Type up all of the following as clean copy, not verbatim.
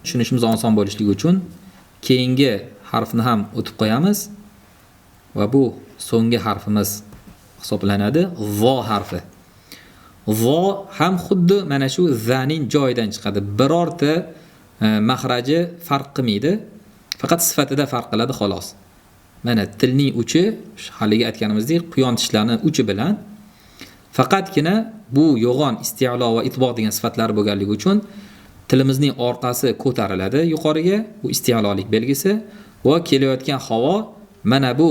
tushunishimiz oson bo'lishligi uchun keyingi harfni ham o'tib qo'yamiz va bu so'nggi harfimiz hisoblanadi, vo harfi. Vo ham xuddi mana shu zaning joyidan chiqadi. Birorta mahraji farq qilmaydi, faqat sifatida farq qiladi xolos. Mana tilning uchi, haligi aytganimizdek, quyon tishlarining uchi bilan faqatgina bu yo'g'on isti'lo va itboq degan sifatlari bo'lganligi uchun tilimizning orqasi ko'tariladi yuqoriga, bu isti'lolik belgisi va kelayotgan havo mana bu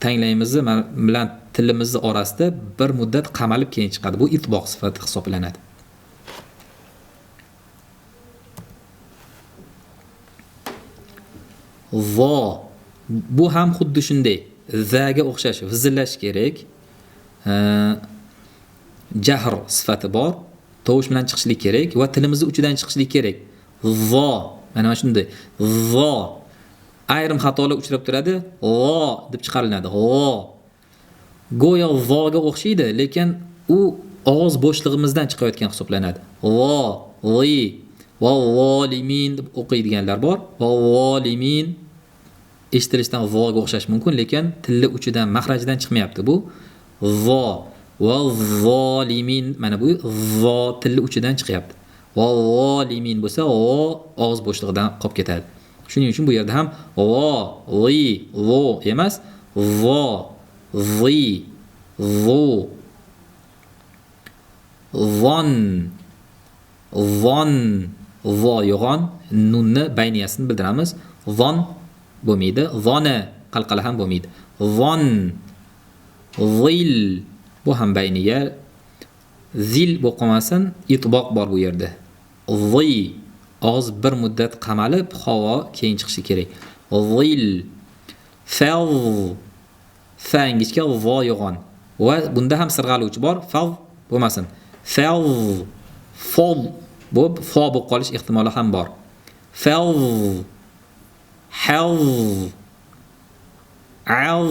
tanglayimizni bilan tilimizni orasida bir muddat qamalib keyin chiqadi. Bu itboq sifati hisoblanadi. Vo bu ham xuddi shunday zaga o'xshash vizillash kerak. Jahr sifati bor, tovush bilan chiqishlik kerak va tilimizning uchidan chiqishlik kerak. Vo mana shunday. Vo ayrim xatolar uchrab turadi. Vo deb chiqariladi. Vo go'yo voga o'xshaydi, lekin u og'iz bo'shlig'imizdan chiqayotgan hisoblanadi. Vo, li va volimin deb o'qiydiganlar bor. Va volimin eshitilishidan voga o'xshash mumkin, lekin tilli uchidan, mahrajidan chiqmayapti bu. Vo va volimin mana bu vo tilli uchidan chiqyapti. Va volimin bo'lsa vo og'iz bo'shlig'idan qolib ketadi. Shuning uchun bu yerda ham vo, li, vo emas, vo, li, vo, von, von, vo yo'g'on, nunni bayniyasini bildiramiz. Von bo'lmaydi, vona qalqala ham bo'lmaydi. Von, zil bu ham bayniya, zil bu qolmasin, itboq bor bu yerda. Zi og'iz bir muddat qamalib, havo keyin chiqishi kerak. Zil, fal, fa ingichka, vo yo'g'on. Va bunda ham sirg'aluvchi bor, fal bo'lmasin. Fal, fol bo'lib, fo bo'lib qolish ehtimoli ham bor. Fal, hal, al.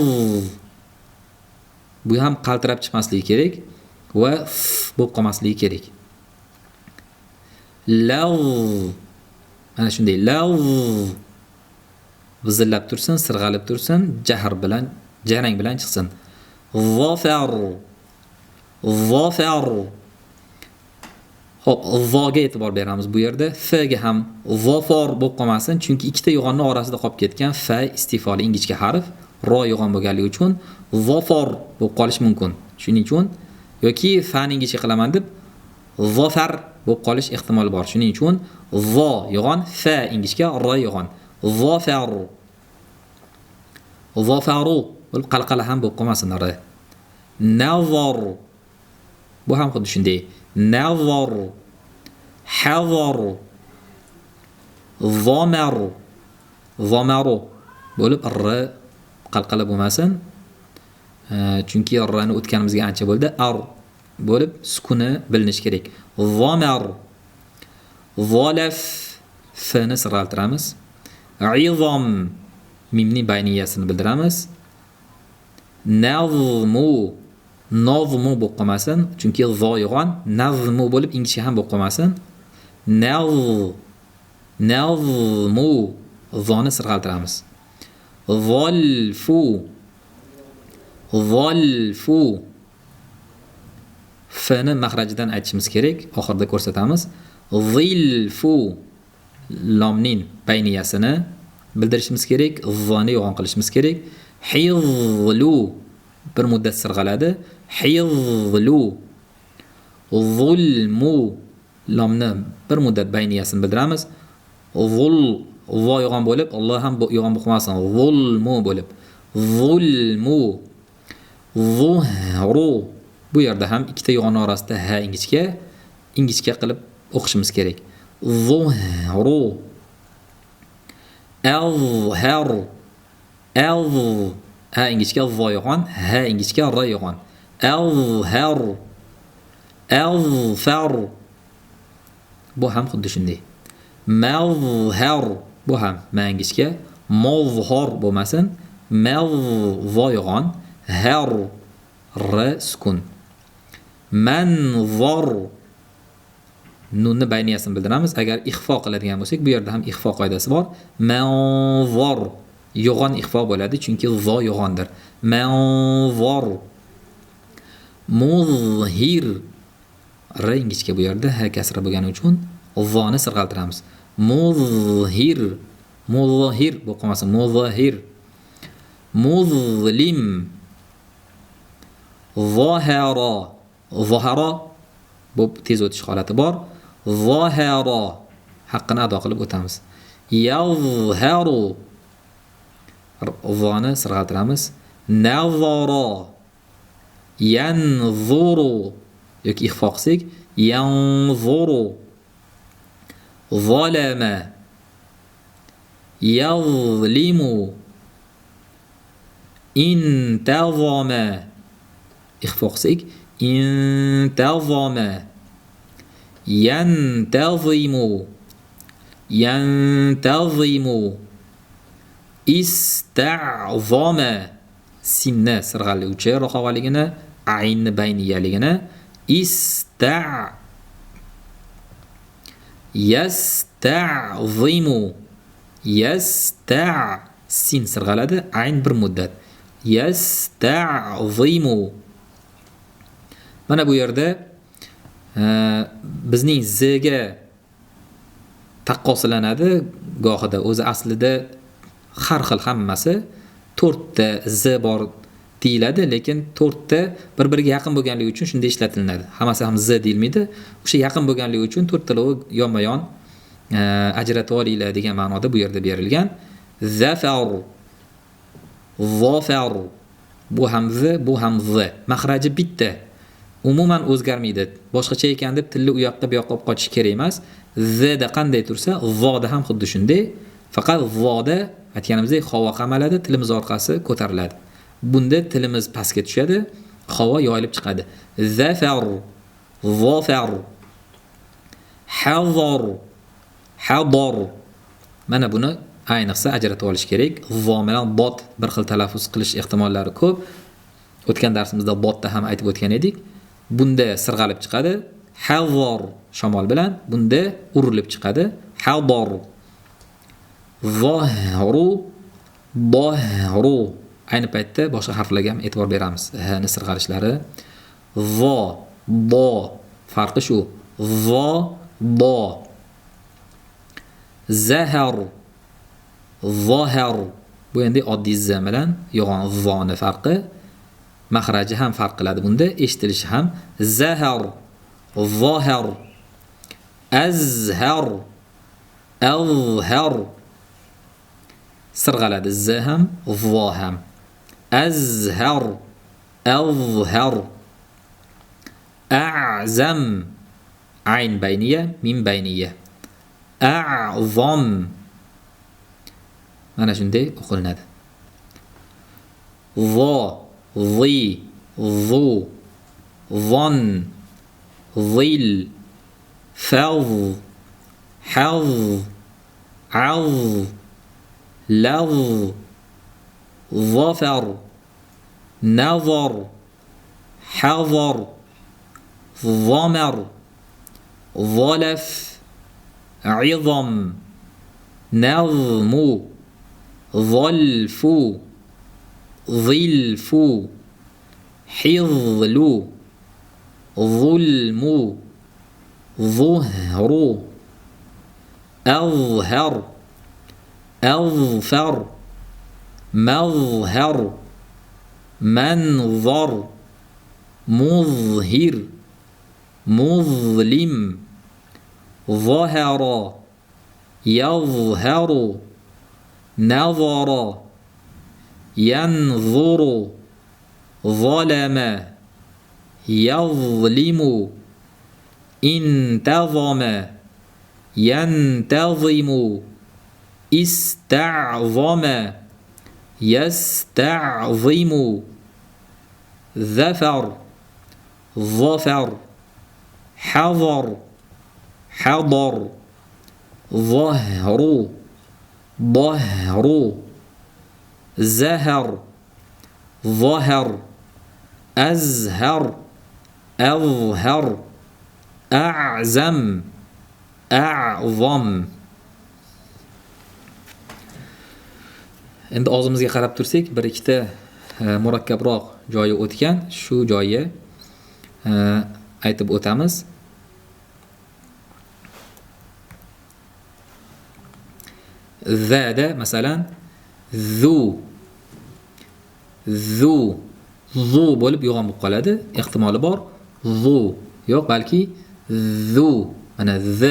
Bu ham qaltirab chiqmasligi kerak va f bo'lib qolmasligi kerak. Lav mana shunday lav vizillab tursin, sirg'alib tursin, jahr bilan, jarang bilan chiqsin. Zafar, zafar. Xo'p, voga e'tibor beramiz bu yerda. F ga ham zafar bo'lib qolmasin, chunki ikkita yo'g'onni orasida qolib ketgan fa istifoli ingichka harf, ro yo'g'on bo'lganligi uchun zafar bo'lib qolish mumkin. Shuning uchun yoki fa ning ingichka qilaman deb zafar bo'lib qolish ehtimoli bor. Shuning uchun vo yo'g'on, fa ingichka, ro yo'g'on. Zafar. Zafaru bo'lib qalqala ham bo'lib qolmasin r. Nazar. Bu ham xuddi shunday. Nazar. Hazar. Zamar. Zamaru bo'lib r qalqala bo'lmasin. Chunki r'ni o'tganimizga ancha bo'ldi. Ar bo'lib sukuni bilinish kerak. Zamar. Zalaf fni siraltiramiz. Izam mimning bayniyasini bildiramiz. Nazmu nazmu bo'lib qolmasin, chunki zo yo'g'on, nazmu bo'lib ingichka ham bo'lib qolmasin. Nazmu zoni siraltiramiz. Zalfu zalfu fni mahrajidan aytishimiz kerak, oxirida ko'rsatamiz. Zilfu lomning bayniyasini bildirishimiz kerak, zoni yo'g'on qilishimiz kerak. Hizlu bir muddat sirg'aladi. Hizlu. Zulmu lomni bir muddat bayniyasini bildiramiz. Zul vo yo'g'on bo'lib, Alloh ham yo'g'on bo'lmasin. Zulmu bo'lib. Zulmu. Zuhru. Bu yerda ham ikkita yo'g'on orasida ha ingichka qilib o'qishimiz kerak. Zuhru. Azhar. Az ha ingichka, vo yo'g'on, ha ingichka, ra yo'g'on. Azhar. Azfar. Bu ham xuddi shunday. Mazhar. Bu ham ma ingichka, mazhar bo'lmasin. Maz vo yo'g'on, har r sukun. Manzar. nunni bayniyasini bildiramiz. Agar ixfo qiladigan bo'lsak, bu yerda ham ixfo qoidasi bor. Manzor yo'g'on ixfo bo'ladi, chunki zo yo'g'ondir. Manzor muzhir r ingichka bu yerda ha kasra bo'lgani uchun zoni sirg'altiramiz. Muzhir muzhir bu qolmasa muzahir muzlim zahara zahara bu tez o'tish holati bor. Zahara haqqini ado qilib o'tamiz. Yazharu zoni sirg'altiramiz. Nazara yanzuru yoki ixfo qilsak yanzuru zalama yazlimu intazama ixfo qilsak intazama yantazimu yantazimu ista'zama sinni sirg'aluvchi roqavaligini aynni bayniyaligini yasta'zimu sin sirg'aladi ayn bir muddat yasta'zimu. Mana bu yerda bizning zga taqqosilanadi gohida. O'zi aslida har xil hammasi 4 ta z bor deyiladi, lekin 4 ta bir-biriga yaqin bo'lganligi uchun shunday ishlatiladi. Hammasi ham z deyilmaydi. O'sha yaqin bo'lganligi uchun 4 talovi yonma-yon ajratib olinglar degan ma'noda bu yerda berilgan. Zafar zafar bu ham z, bu ham z. Mahraji bitta. Umuman o'zgarmaydi. Boshqacha ekan deb tilni u yoqqa bu yoqqa olib qochish kerak emas. Z da qanday tursa, zoda ham xuddi shunday. Faqat zoda aytganimizdek havo qamaladi, tilimiz orqasi ko'tariladi. Bunda tilimiz pastga tushadi, havo yoyilib chiqadi. Zafar zafar hazar hadar. Mana buni ayniqsa ajratib olish kerak. Zo bilan bot bir xil talaffuz qilish ehtimollari ko'p. O'tgan darsimizda botda ham aytib o'tgan edik. Bunda sirg'alib chiqadi. Hazar shamol bilan, bunda urilib chiqadi. Hadar zahru bahru. Ayni paytda boshqa harflarga ham e'tibor beramiz. Ni sirg'alishlari. Zo, bo farqi shu. Zo, bo. Zahar zahar bu endi oddiy z bilan yo'g'on zoni farqi. Mahraji ham farq qiladi bunda, eshitilishi ham. Zahar zahar azhar azhar sirg'aladi z ham zo ham. Azhar azhar a'zam ayn bayniya mim bayniya a'zam mana shunday o'qilinadi. Zo zi zu zon zil faz haz az laz zafar nazar hazar ضمر ظلف عظم نظم ظلف ظلف حظل ظلم ظهر أظهر أظفر مظهر منظر مظهر مظلم ظهر يظهر نظر ينظر ظلم يظلم انتظم ينتظم استعظم يستعظم ظفر ظفر حضر حضر ظهر ظهر زهر ظهر أزهر أظهر أعزم a'zom. Endi og'zimizga qarab tursak, bir ikkita murakkabroq joyi o'tgan, shu joyi aytib o'tamiz. Zada masalan zu bo'lib yo'g'on bo'lib qoladi. Ehtimoli bor. Zu yo'q, balki zu. Mana z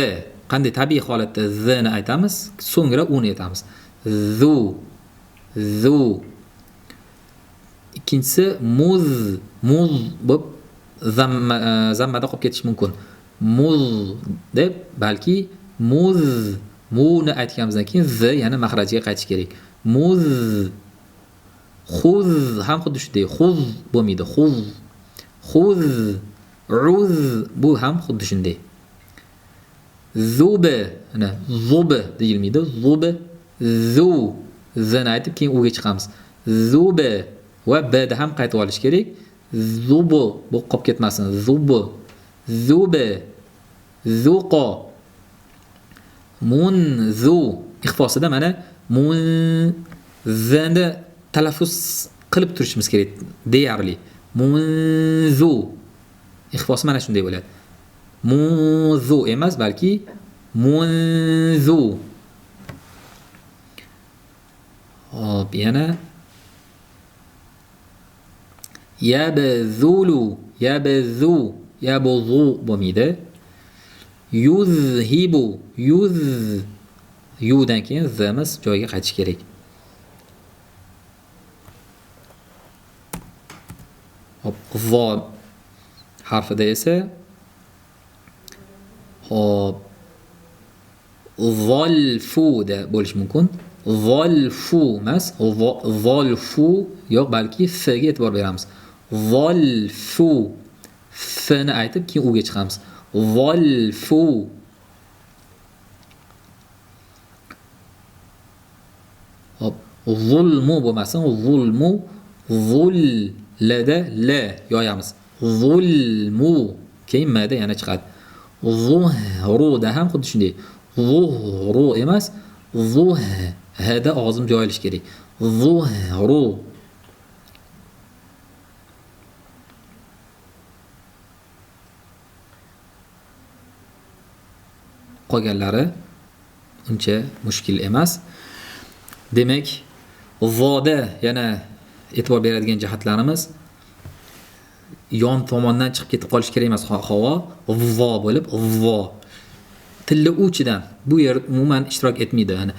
qanday tabiiy holatda z ni aytamiz, so'ngra uni aytamiz. Zu. Ikkinchisi muz bo'lib zammada qolib ketish mumkin. Muz deb balki muni aytganimizdan keyin z yana maxrajiga qaytish kerak. Muz. Xuz ham xuddi shunday. Xuz bo'lmaydi. Xuz. Uz bu ham xuddi shunday. Zubi, ana zubi deyilmaydi. Zubi. Zu zani aytib keyin uga chiqamiz. Zubi va b da ham qaytib olish kerak. Zubu bu qolib ketmasin. Zubi. Zuqo. Munzu ixfosida mana munzani talaffuz qilib turishimiz kerak deyarli. Munzu ixfosi mana shunday bo'ladi. Munzu emas, balki munzu. Hop, yana yabzulu, yabzu bo'lmaydi. Yuzhibu, yudan keyin zimiz joyiga qaytish kerak. Hop, vo harfida esa hop volfu da bo'lish mumkin. Volfu emas, volfu yo'q, balki f ga e'tibor beramiz. Volfu f ni aytib keyin u ga chiqamiz. Volfu. Hop, zulmu bo'lmasin, zulmu, zullada la yoyamiz. Zulmu keyin ma da yana chiqadi. Zuhru da ham xuddi shunday. Zuhru emas, hada og'zim joylash kerak. Zuhru. Qolganlari uncha mushkil emas. Demak, voda yana e'tibor beradigan jihatlarimiz yon tomondan chiqib ketib qolish kerak emas. Havo vo bo'lib vo. Tilli uchidan bu yer umuman ishtirok etmaydi. Ya'ni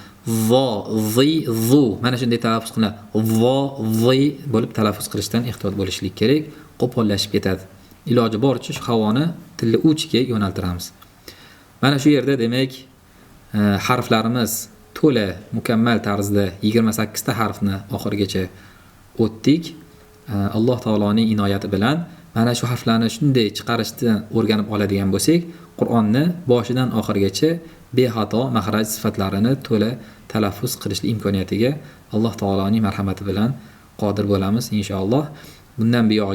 vo, zi, zu mana shunday talaffuz qilinadi. Vo, zi bo'lib talaffuz qilishdan ehtiyot bo'lishlik kerak. Qo'pollashib ketadi. Iloji boricha shu havoni tilli uchiga yo'naltiramiz. Mana shu yerda demak harflarimiz to'la mukammal tarzda 28 ta harfni oxirigacha o'tdik. Alloh taoloning inoyati bilan mana shu harflarni shunday chiqarishni o'rganib oladigan bo'lsak, Qur'onni boshidan oxirigacha bexato maxraj sifatlarini to'la talaffuz qilishlik imkoniyatiga Alloh taoloning marhamati bilan qodir bo'lamiz inshaalloh. Bundan buyon